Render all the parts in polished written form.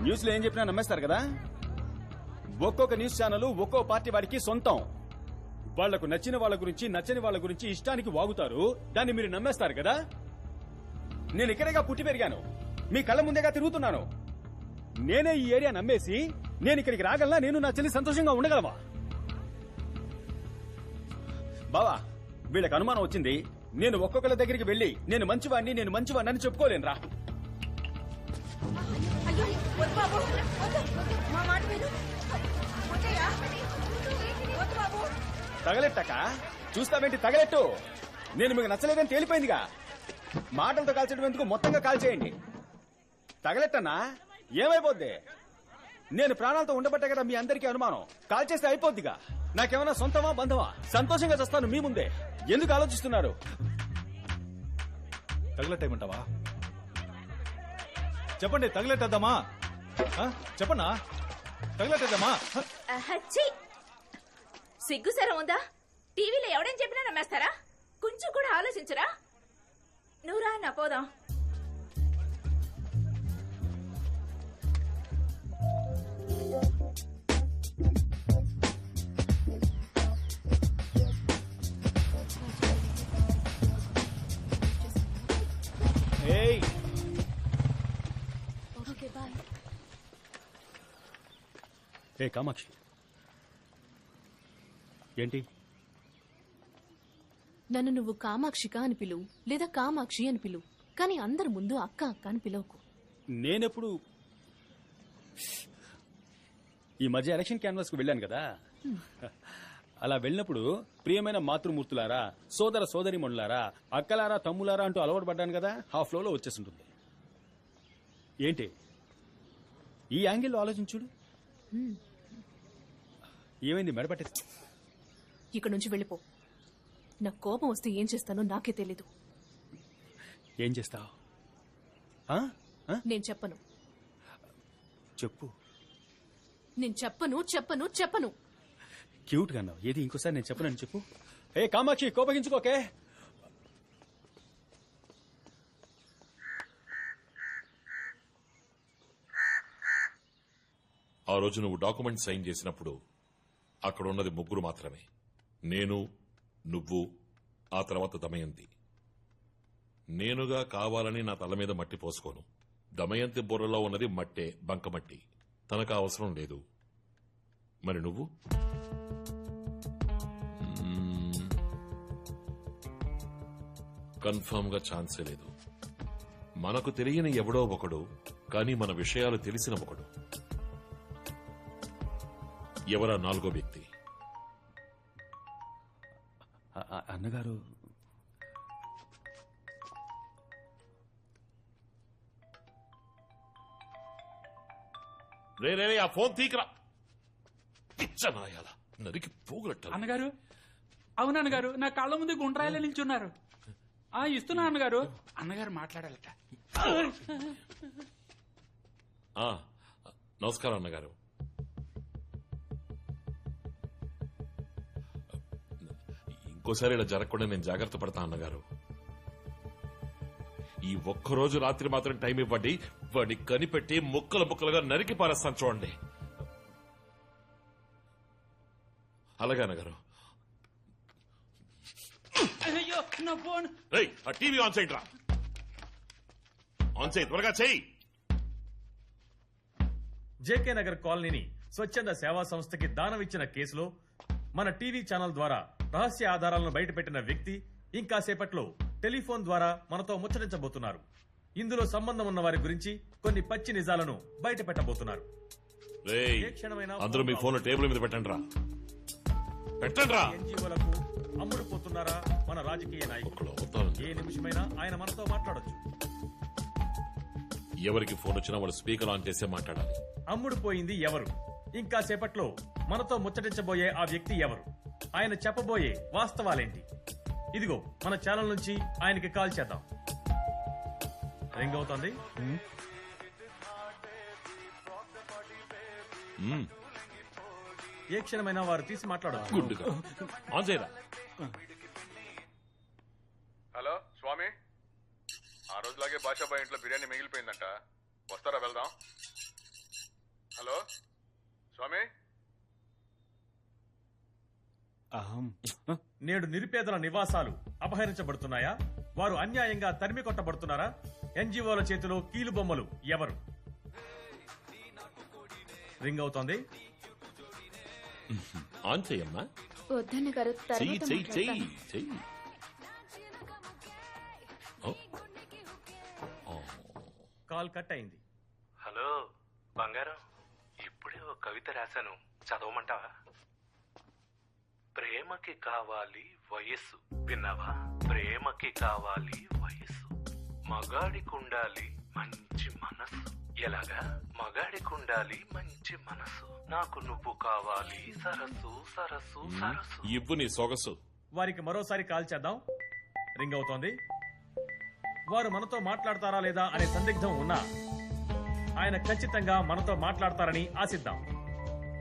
News లో ఏం చెప్పినా నమ్మేస్తారు కదా. ఒక్కొక్క న్యూస్ ఛానల్ ఒక్కో పార్టీ వాడికి సొంతం. వాళ్లకు నచ్చిన వాళ్ళ గురించి నచ్చని వాళ్ళ గురించి ఇష్టానికి వాగుతారు. దాన్ని మీరు నమ్మేస్తారు కదా. నేను ఇక్కడేగా పుట్టి పెరిగాను, మీ కళ్ళ ముందేగా తిరుగుతున్నాను. నేనే ఈ ఏరియా నమ్మేసి నేను ఇక్కడికి రాగలనా? నేను నా చెల్లి సంతోషంగా ఉండగలవా? బావా, వీళ్ళకి అనుమానం వచ్చింది. నేను ఒక్కొక్కరి దగ్గరికి వెళ్లి నేను మంచివాడిని అని చెప్పుకోలేనురా. తగలెట్టక చూస్తావేంటి? తగలెట్టు. నేను మీకు నచ్చలేదని తేలిపోయిందిగా. మాటలతో కాల్చడం ఎందుకు, మొత్తంగా కాల్చేయండి. తగలెట్టన్నా ఏమైపోద్ది? నేను ప్రాణాలతో ఉండబట్టే కదా మీ అందరికీ అనుమానం. కాల్చేస్తే అయిపోద్దిగా. నాకేమన్నా సొంతమా బంధమా? సంతోషంగా చేస్తాను మీ ముందే. ఎందుకు ఆలోచిస్తున్నారు? తగలెట్టేయమంటావా? చెప్పండి, తగలెట్టేద్దామా? చెప్పన్నా, తగలెట్టేద్దామా? సిగ్గుసరం ఉందా? టీవీలో ఎవడేం చెప్పినా నమ్మేస్తారా? కొంచెం కూడా ఆలోచించరా? నువ్వురా నా పోదాం. ఏ కామాక్షి, ఏంటి? నన్ను నువ్వు కామాక్షిక అని పిలువు, లేదా కామాక్షి అని పిలువు, కానీ అందరి ముందు అక్క అక్క అని పిలవకు. నేనెప్పుడు ఈ మధ్య ఎలక్షన్ క్యాన్వాస్ కు వెళ్ళాను కదా. అలా వెళ్ళినప్పుడు ప్రియమైన మాతృమూర్తులారా, సోదర సోదరిమణులారా, అక్కలారా, తమ్ములారా అంటూ అలవాటు పడ్డాను కదా. ఆ ఫ్లోలో వచ్చేసింటుంది. ఏంటి ఈ యాంగిల్లో ఆలోచించుడు? ఏమైంది? మెడపట్టే. ఇక్కడ నుంచి వెళ్ళిపో. నాకు కోపం వస్తే ఏం చేస్తానో నాకే తెలీదు. ఏం చేస్తావు? నేను చెప్పను. చెప్పు. నేను చెప్పను. క్యూట్ గా అన్నావు. ఏది ఇంకోసారి నేను చెప్పనని చెప్పు. ఏ కామాక్షి, కోపగించుకోకే. ఆ రోజు నువ్వు డాక్యుమెంట్ సైన్ చేసినప్పుడు అక్కడ ఉన్నది ముగ్గురు మాత్రమే. నేను, నువ్వు, ఆ తర్వాత దమయంతి. నేనుగా కావాలని నా తల మీద మట్టి పోసుకోను. దమయంతి బుర్రలో ఉన్నది మట్టే, బంకమట్టి. తనకు అవసరం లేదు. మరి నువ్వు? కన్ఫర్మ్ గా ఛాన్సే లేదు. మనకు తెలియని ఎవడో ఒకడు, కానీ మన విషయాలు తెలిసిన ఒకడు. ఎవరా నాలుగో వ్యక్తి? అన్నగారు, రే ఆ ఫోన్ తీకరా. పిచ్చనాయాలా, నరికి పోగలట్ట. అన్నగారు, అవునన్నగారు, నా కళ్ళ ముందు గుండ్రాయిలో నిల్చున్నారు. ఇస్తున్నా అన్నగారు. అన్నగారు మాట్లాడాలట. నమస్కారం అన్నగారు. ఇంకోసారి ఇలా జరగకుండా నేను జాగ్రత్త పడతా అన్నగారు. ఈ ఒక్కరోజు రాత్రి మాత్రం టైం ఇవ్వండి. వాడిని కనిపెట్టి ముక్కలుగా నరికి పారేస్తాను చూడండి. అలాగే అన్నగారు. ఆ టీవీ ఆన్ చేయండి రా. ఆన్ చేయి, త్వరగా చేయి. జేకే నగర్ కాలనీని స్వచ్ఛంద సేవా సంస్థకి దానమిచ్చిన కేసులో మన టీవీ ఛానల్ ద్వారా రహస్య ఆధారాలను బయటపెట్టిన వ్యక్తి ఇంకాసేపట్లో టెలిఫోన్ ద్వారా మనతో ముచ్చటించబోతున్నారు. ఇందులో సంబంధం ఉన్న వారి గురించి కొన్ని పచ్చి నిజాలను బయట పెట్టబోతున్నారు. అందరూ మీ ఫోన్ టేబుల్ మీద పెట్టండి రా. ఎన్జీఓలకు అమ్ముడుపోతున్నారా మన రాజకీయ నాయకులు? ఏ నిమిషమైనా ఆయన మనతో మాట్లాడొచ్చు. ఎవరికి ఫోన్ వచ్చినా వాళ్ళు స్పీకర్ ఆన్ చేసే మాట్లాడాలి. అమ్ముడుపోయింది ఎవరు? ఇంకా సేపట్లో మనతో ముచ్చటించబోయే ఆ వ్యక్తి ఎవరు? ఆయన చెప్పబోయే వాస్తవాలేంటి? ఇదిగో మన ఛానల్ నుంచి ఆయనకి కాల్ చేద్దాం. రింగ్ అవుతోంది. ఏ క్షణమైనా వారు తీసి మాట్లాడచ్చు. హలో స్వామి, ఆ రోజులాగే బాషాబాయ్ ఇంట్లో బిర్యానీ మిగిలిపోయిందంట. వస్తారా? వెళ్దాం. హలో స్వామి, అహం నేడు నిరుపేదల నివాసాలు అపహరించబడుతున్నాయా? వారు అన్యాయంగా తరిమి కొట్టబడుతున్నారా? ఎన్జిఓల చేతిలో కీలు బొమ్మలు ఎవరు? రింగ్ అవుతోంది. ఆన్ చెయ్యమ్మా. వద్దన్న గారు చెయ్యి చెయ్యి చెయ్యి చెయ్యి. ఓ. ఓ. కాల్ కట్ అయింది. హలో బంగారం, ఇప్పుడే ఒక కవిత రాశాను, చదవమంటావా? ప్రేమకి కావాలి వయస్సు, విన్నావా? ప్రేమకి కావాలి వయస్సు, మగాడికుండాలి మంచి మనసు. ఎలాగా? మగాడికుండాలి మంచి మనసు, నాకు నువ్వు కావాలి సరస్సు సరస్సు సరస్సు. ఇవ్వు నీ సొగసు. వారికి మరోసారి కాల్ చేద్దాం. రింగ్ అవుతోంది. వారు మనతో మాట్లాడతారా లేదా అనే సందిగ్ధం ఉన్నా ఆయన ఖచ్చితంగా మనతో మాట్లాడతారని ఆశిద్దాం.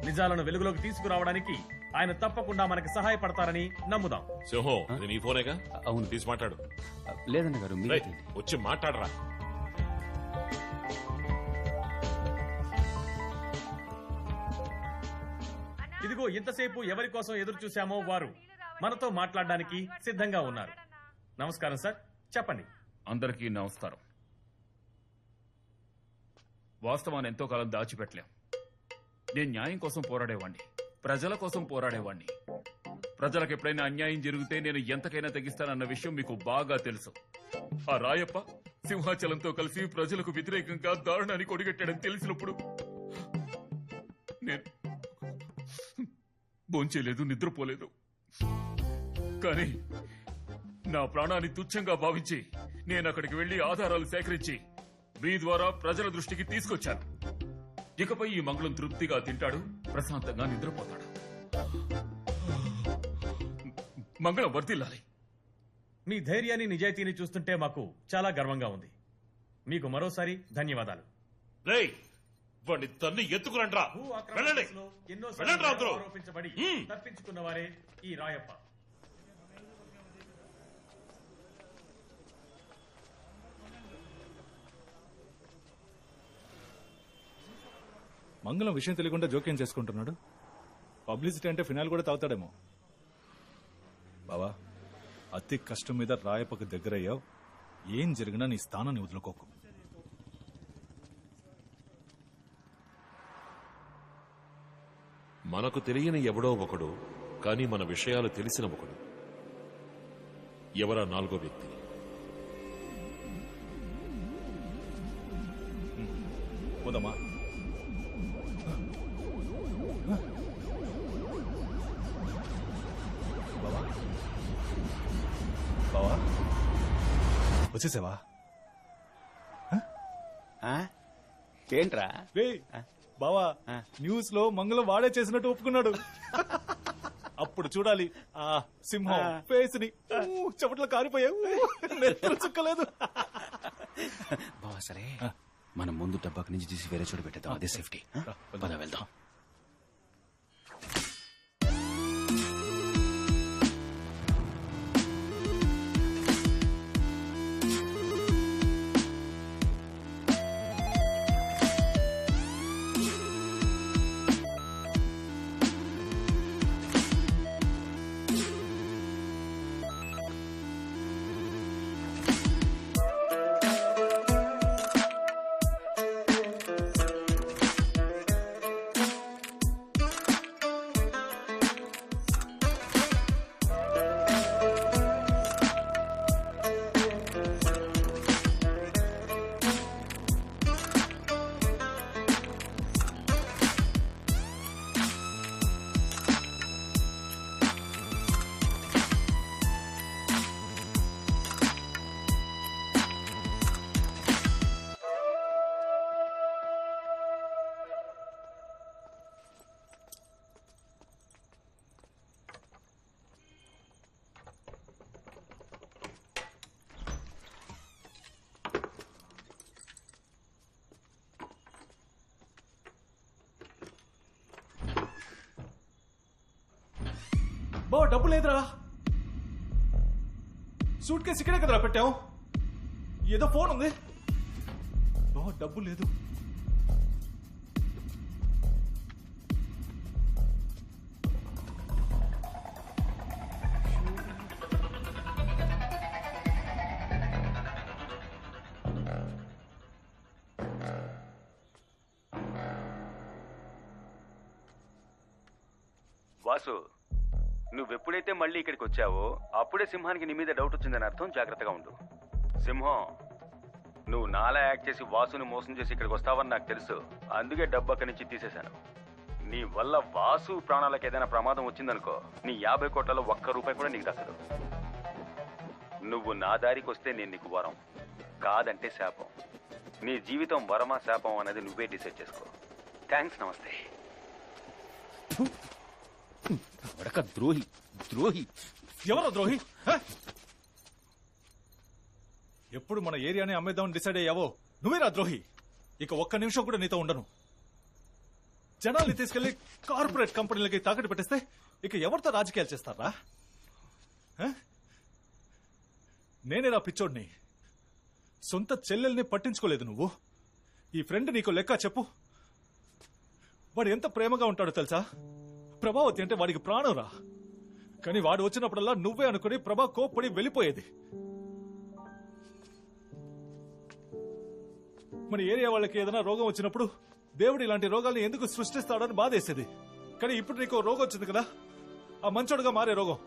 నిజాలను వెలుగులోకి తీసుకురావడానికి ఆయన తప్పకుండా మనకి సహాయపడతారని నమ్ముదాం. సింహం, ఇది నీ ఫోనేగా? అవును. తీసి మాట్లాడు. లేదన్న గారు, రేయ్, వచ్చి మాట్లాడరా. ఇదిగో ఇంతసేపు ఎవరి కోసం ఎదురు చూశామో వారు మనతో మాట్లాడడానికి సిద్ధంగా ఉన్నారు. నమస్కారం సార్, చెప్పండి. అందరికీ నమస్కారం. వాస్తవాన్ని ఎంతో కాలం దాచిపెట్టలేం. నేను న్యాయం కోసం పోరాడేవాణ్ణి, ప్రజల కోసం పోరాడేవాణ్ణి. ప్రజలకు ఎప్పుడైనా అన్యాయం జరిగితే నేను ఎంతకైనా తెగిస్తానన్న విషయం మీకు బాగా తెలుసు. ఆ రాయప్ప సింహాచలంతో కలిసి ప్రజలకు వ్యతిరేకంగా దారుణాన్ని కొడిగట్టాడని తెలిసినప్పుడు నేను భోంచేయలేదు, నిద్రపోలేదు. కానీ నా ప్రాణాన్ని తుచ్చంగా భావించి నేను అక్కడికి వెళ్లి ఆధారాలు సేకరించి మీ ద్వారా ప్రజల దృష్టికి తీసుకొచ్చాను. ఇకపై ఈ మంగళం తృప్తిగా తింటాడు, ప్రశాంతంగా నిద్రపోతాడు. మంగళం వర్ధిల్లాలి. మీ ధైర్యాన్ని నిజాయితీని చూస్తుంటే మాకు చాలా గర్వంగా ఉంది. మీకు మరోసారి ధన్యవాదాలు. రేయ్, వాడిని తన్ని ఎత్తుకురండ్రా. భూ ఆక్రమణ వెళ్ళండి. కేసులో ఎన్నోసార్లు వెళ్ళండి రా అందరూ. ఆరోపించబడి హ్మ్. తప్పించుకున్న వారే ఈ రాయప్ప. మంగళం విషయం తెలియకుండా జోక్యం చేసుకుంటున్నాడు. పబ్లిసిటీ అంటే ఫినాల్ కూడా తాగుతాడేమో. బావా, అతి కష్టం మీద రాయప్పకు దగ్గరయ్యావు. ఏం జరిగినా నీ స్థానాన్ని వదులుకోకు. మనకు తెలియని ఎవడో ఒకడు, కానీ మన విషయాలు తెలిసిన ఒకడు. ఎవరా నాలుగో వ్యక్తి? పోదామా? బావా, బావా, వచ్చేసావా? ఏంట్రా? రే బావా, న్యూస్ లో మంగళం వాడే చేసినట్టు ఒప్పుకున్నాడు. అప్పుడు చూడాలి ఆ సింహం ఫేస్ ని. చప్పట్లో కారిపోయావు, నెత్తురు చుక్కలేదు. బావా సరే, మనం ముందు డబ్బాకి నుంచి తీసి వేరే చోటు పెట్టేద్దాం, అదే సేఫ్టీ. పద వెళ్దాం. బావ డబ్బు లేదురా. సూట్ కేసు ఇక్కడే కదరా పెట్టావు. ఏదో ఫోన్ ఉంది. బావ డబ్బు లేదు. వాసు, నువ్వెప్పుడైతే మళ్ళీ ఇక్కడికి వచ్చావో అప్పుడే సింహానికి నీ మీద డౌట్ వచ్చిందని అర్థం. జాగ్రత్తగా ఉండు. సింహం, నువ్వు నాలా యాక్ట్ చేసి వాసుని మోసం చేసి ఇక్కడికి వస్తావని నాకు తెలుసు. అందుకే డబ్బు అక్కడి నుంచి తీసేశాను. నీ వల్ల వాసు ప్రాణాలకు ఏదైనా ప్రమాదం వచ్చిందనుకో, నీ 50 కోట్లలో ఒక్క రూపాయి కూడా నీకు దక్కదు. నువ్వు నా దారికి వస్తే నేను నీకు వరం, కాదంటే శాపం. నీ జీవితం వరమా శాపం అనేది నువ్వే డిసైడ్ చేసుకో. థ్యాంక్స్, నమస్తే. వడక ద్రోహి, ద్రోహి. ఎవరో ద్రోహి? హ? ఎప్పుడు మన ఏరియాని అమ్మేద్దామని డిసైడ్ అయ్యావో నువ్వేరా ద్రోహి. ఇక ఒక్క నిమిషం కూడా నీతో ఉండను. జనాల్ని తీసుకెళ్లి కార్పొరేట్ కంపెనీలకి తాకట్టు పెట్టేస్తే ఇక ఎవరితో రాజకీయాలు చేస్తారా? నేనేరా పిచ్చోడ్ని. సొంత చెల్లెల్ని పట్టించుకోలేదు నువ్వు. ఈ ఫ్రెండ్ నీకు లెక్క చెప్పు. వాడు ఎంత ప్రేమగా ఉంటాడో తెలుసా? ప్రభావతి అంటే వాడికి ప్రాణం రా. కానీ వాడు వచ్చినప్పుడల్లా నువ్వే అనుకుని ప్రభా కోప్పడి వెళ్ళిపోయేది. మన ఏరియా వాళ్ళకి ఏదైనా రోగం వచ్చినప్పుడు దేవుడు ఇలాంటి రోగాల్ని ఎందుకు సృష్టిస్తాడని బాధేసేది. కానీ ఇప్పుడు నీకు రోగం వచ్చింది కదా, ఆ మంచోడుగా మారే రోగం.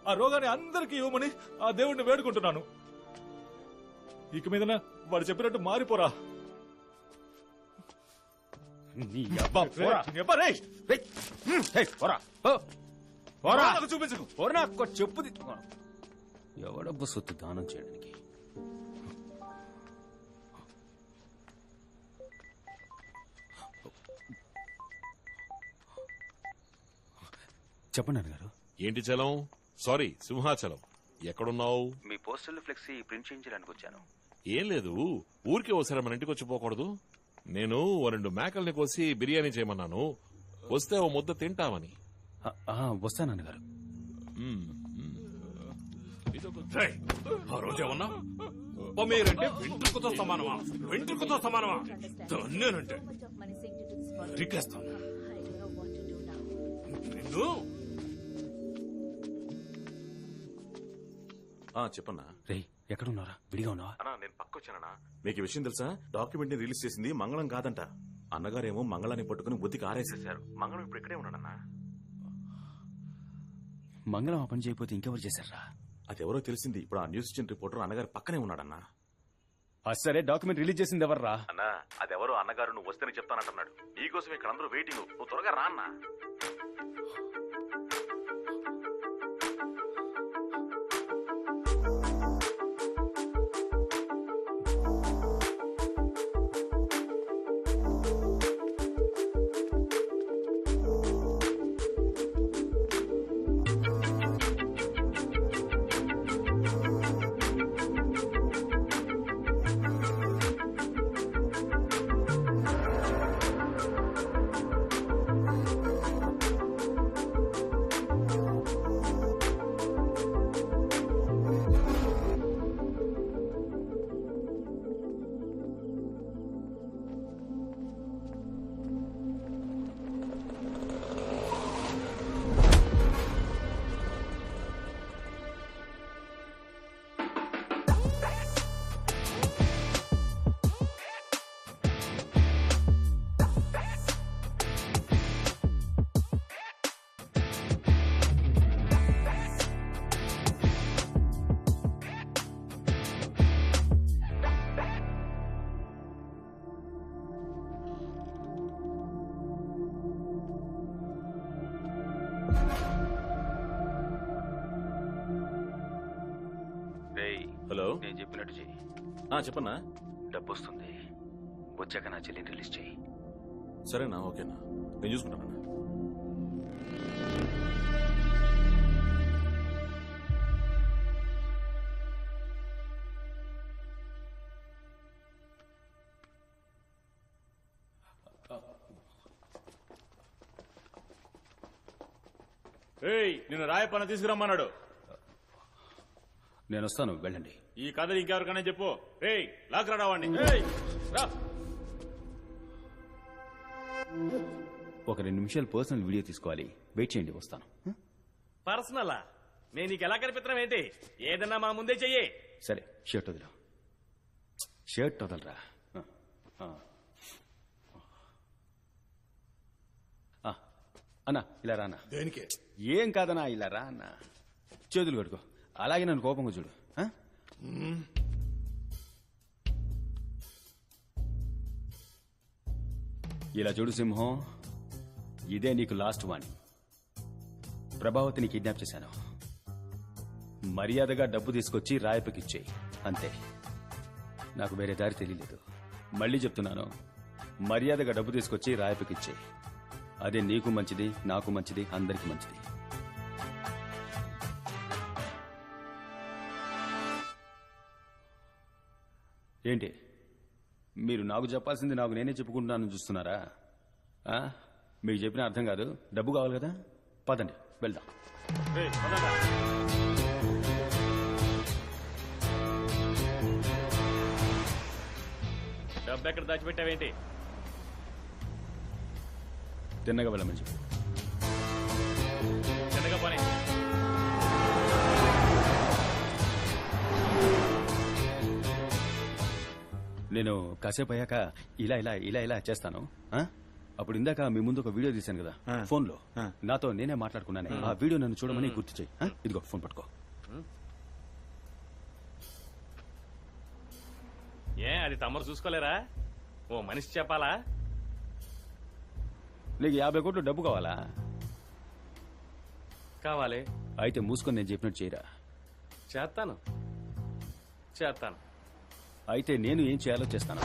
ఆ రోగాన్ని అందరికీ ఇవ్వమని ఆ దేవుడిని వేడుకుంటున్నాను. ఇక మీదన వాడు చెప్పినట్టు మారిపోరా. చూపించకు. చెప్పు. ఎవడబ్బు సొత్తు దానం చేయడానికి? చెప్పండి అన్నగారు. ఏంటి చలం? సారీ, సింహాచలం. ఎక్కడున్నావు? మీ పోస్టల్ ఫ్లెక్సీ ప్రింట్ చేయించడానికి వచ్చాను. ఏం లేదు, ఊరికే ఒకసారి మన ఇంటికి వచ్చి పోకూడదు. నేను 2 మేకల్ని కోసి బిర్యానీ చేయమన్నాను. వస్తే ఓ ముద్ద తింటామని. వస్తానన్నగారు. ఆ రోజేమన్నా మీరంటే వెంట్రుకతో సమానమా? వెంట్రుకతో సమానమా? దన్నేనంటే రిక్కేస్తాను నిన్ను. చెప్పన్నా. రే, ఎక్కడున్నారా? విడిగా ఉన్నావా? అన్నా, నేను పక్కొచ్చానన్నా. మీకు ఈ విషయం తెలుసా? డాక్యుమెంట్ ని రిలీజ్ చేసింది మంగళం కాదంట. అన్నగారేమో మంగళాన్ని పట్టుకుని బుద్ధికి ఆరేసేశారు. మంగళం ఇప్పుడు ఇక్కడే ఉన్నాడన్నా. మంగళం ఆ పని చేయకపోతే ఇంకెవరు చేశారా? అది ఎవరో తెలిసింది. ఇప్పుడు ఆ న్యూస్ ఇచ్చిన రిపోర్టర్ అన్నగారు పక్కనే ఉన్నాడన్నా. సరే, డాక్యుమెంట్ రిలీజ్ చేసింది ఎవర్రా? అన్నా, అదెవరో అన్నగారు నువ్వు వస్తేనే చెప్తానంటున్నాడు. నీకోసం ఇక్కడ అందరూ వెయిటింగ్. నువ్వు త్వరగా రా అన్నా. హలో, నేను చెప్పినట్టు చెయ్యి. చెప్పన్నా. డబ్బు వస్తుంది. వచ్చాక నా చెల్లిని రిలీజ్ చెయ్యి. సరేనా? ఓకేనా, నేను చూసుకుంటానన్నా. నిన్ను రాయపన్న తీసుకురమ్మన్నాడు. నేను వస్తాను, వెళ్ళండి. ఈ కథ ఇంకెవరికైనా చెప్పు. లాక్ రావాడిని. ఒక 2 నిమిషాలు పర్సనల్ వీడియో తీసుకోవాలి. వెయిట్ చేయండి, వస్తాను. పర్సనలా? నేను నీకు ఎలా కనిపిస్తున్నాం ఏంటి? ఏదన్నా మా ముందే చెయ్యి. సరే, షర్ట్ వదిలా. షర్ట్ వదలరా. అన్నా ఇలా రా అన్న. దేనికి? ఏం కాదన్నా ఇలా రా అన్న. చేతులు కట్టుకో. అలాగే నన్ను కోపంగా చూడు. ఆ? ఇలా చూడు సింహం, ఇదే నీకు లాస్ట్ వార్నింగ్. ప్రభావతిని కిడ్నాప్ చేశాను. మర్యాదగా డబ్బు తీసుకొచ్చి రాయపకిచ్చేయి, అంతే. నాకు వేరే దారి తెలియలేదు. మళ్ళీ చెప్తున్నాను, మర్యాదగా డబ్బు తీసుకొచ్చి రాయపకిచ్చేయి. అదే నీకు మంచిది, నాకు మంచిది, అందరికీ మంచిది. ఏంటి మీరు నాకు చెప్పాల్సింది నాకు నేనే చెప్పుకుంటున్నాను చూస్తున్నారా? ఆ? మీకు చెప్పిన అర్థం కాదు. డబ్బు కావాలి కదా, పదండి వెళ్దాం. డబ్బు ఎక్కడ దాచిపెట్టావేంటి? తిన్నగా వెళ్ళమని చెప్పు. చిన్నగా పని. నేను కాసేపు అయ్యాక ఇలా ఇలా ఇలా ఇలా చేస్తాను. ఆ? అప్పుడు ఇందాక మీ ముందు ఒక వీడియో తీశాను కదా ఫోన్ లో, నాతో నేనే మాట్లాడుకున్నాను. ఆ వీడియో నన్ను చూడమని గుర్తు చేయి. ఇదిగో ఫోన్ పట్టుకో. అది తమరు చూసుకోలేరా? ఓ మనిషి చెప్పాలా? నీకు 50 కోట్లు డబ్బు కావాలా? కావాలి. అయితే మూసుకొని నేను చెప్పినట్టు చేయరా. చేస్తాను. అయితే నేను ఏం చేయాలో చేస్తాను.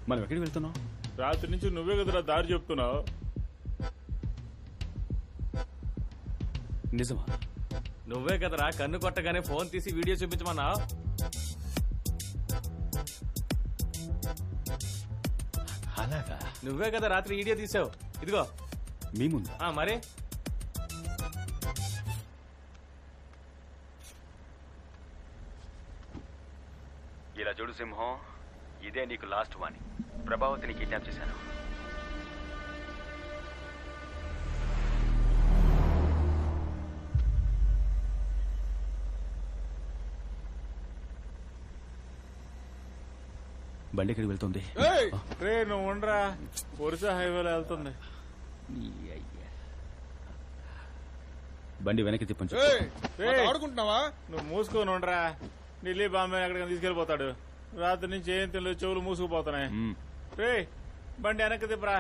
మనం ఎక్కడికి వెళ్తున్నాం? రాత్రి నుంచి నువ్వే కదరా దారి చెప్తున్నావు. నిజమా? నువ్వే కదరా కన్ను కొట్టగానే ఫోన్ తీసి వీడియో చూపించమన్నా. అలాగా? నువ్వే కదా రాత్రి వీడియో తీసావు. ఇదిగో మీ ముందు. మరి ఇలా చూడు సింహం, ఇదే నీకు లాస్ట్ వార్నింగ్. ప్రభావతిని కిడ్నాప్ చేశాను. బండి ఎక్కడికి వెళ్తుంది? రే నువ్వు ఉండరా, ఒరిసా హైవేలో వెళ్తుంది. బండి వెనక్కి తిప్పండి. ఆడుకుంటున్నావా? నువ్వు మూసుకొని ఉండరా. ఢిల్లీ బాంబే ఎక్కడికైనా తీసుకెళ్లిపోతాడు. రాత్రి నుంచి ఏం తెలియదు, చెవులు మూసుకుపోతున్నాయి. రే బండి వెనక్కి తిప్పరా.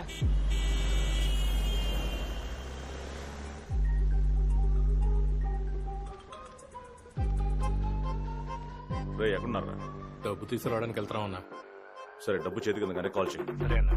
రే ఎక్కడున్నారా? డబ్బు తీసుకురావడానికి వెళ్తా ఉన్నా. సరే డబ్బు చేతికి కానీ కాల్ చేయి. సరే అన్నా.